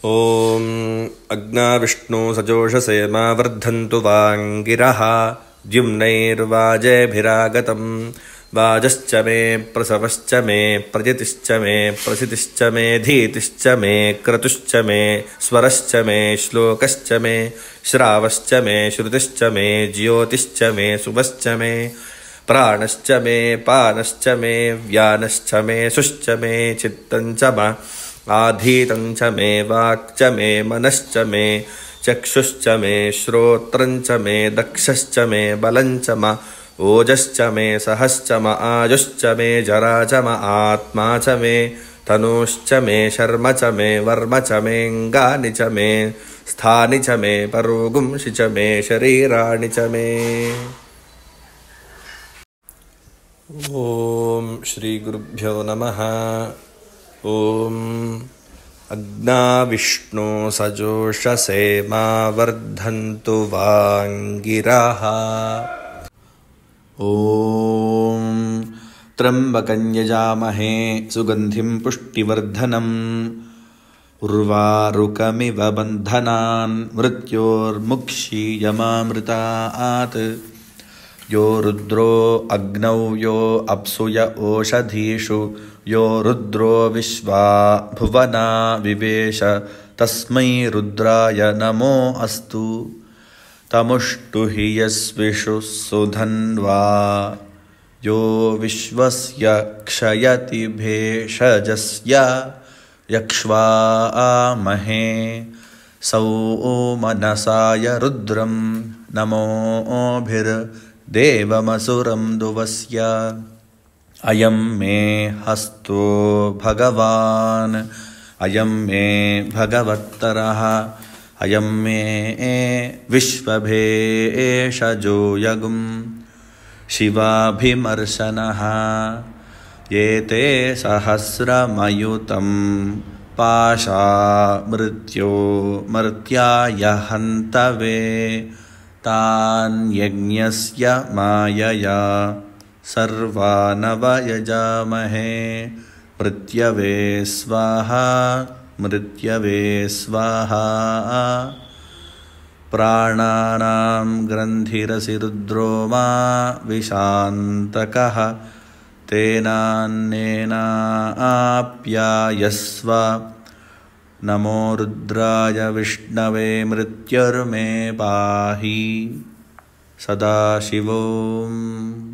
ॐ अग्नाविष्णु सजोषसे मा वर्धन्तु वाङ्गिरः द्युम्नैर्वाजेभिरागतं वाजश्च मे प्रसवश्च मे प्रजतिश्च मे प्रसितिश्च मे धीतिश्च मे क्रतुश्च मे स्वरश्च मे श्लोकश्च मे श्रावश्च मे श्रुतिश्च मे ज्योतिश्च मे शुभश्च मे प्राणश्च मे पानश्च मे व्यानश्च मे सुश्च मे चित्तञ्च मे आधीतञ्च मे वाक्च मे मनश्च मे चक्षुश्च मे श्रोत्रञ्च मे दक्षश्च मे बलञ्च म ओजश्च मे सहश्च म आयुश्च मे जरा च म आत्मा च मे तनूश्च मे शर्म च मे वर्म च मेऽङ्गानि च मे स्थानि च मे परोगुंषि च मे शरीराणि च मे। ॐ श्रीगुरुभ्यो नमः। ॐ अग्नाविष्णु सजोषसे मा वर्धन्तु वाङ्गिरः। ॐ त्र्यम्बकं यजामहे सुगन्धिं पुष्टिवर्धनम् उर्वारुकमिव बन्धनान् मृत्योर्मुक्षीयमामृतात्। यो रुद्रो अग्नौ यो अप्सुय ओषधीषु यो रुद्रो विश्वा भुवना विवेश तस्मै रुद्राय नमो अस्तु। तमुष्टु हि यस्विषु सुधन्वा यो विश्वस्य क्षयति भेषजस्य यक्ष्वामहे सौमनसाय रुद्रं नमोभिर्देवमसुरं दुवस्य। अयं मे हस्तो भगवान् अयं मे भगवत्तरः अयं मे विश्वभेषजो यगुं शिवाभिमर्शनः। एते सहस्रमयुतं पाशा मृत्यो मर्त्याय हन्तवे तान्यज्ञस्य मायया सर्वानवयजामहे। मृत्यवे स्वाहा मृत्यवे स्वाहा। प्राणानां ग्रन्थिरसि रुद्रो मा विशान्तकः तेनान्नेनाप्यायस्व। नमो रुद्राय विष्णवे मृत्युर्मे पाहि। सदाशिवोऽम्।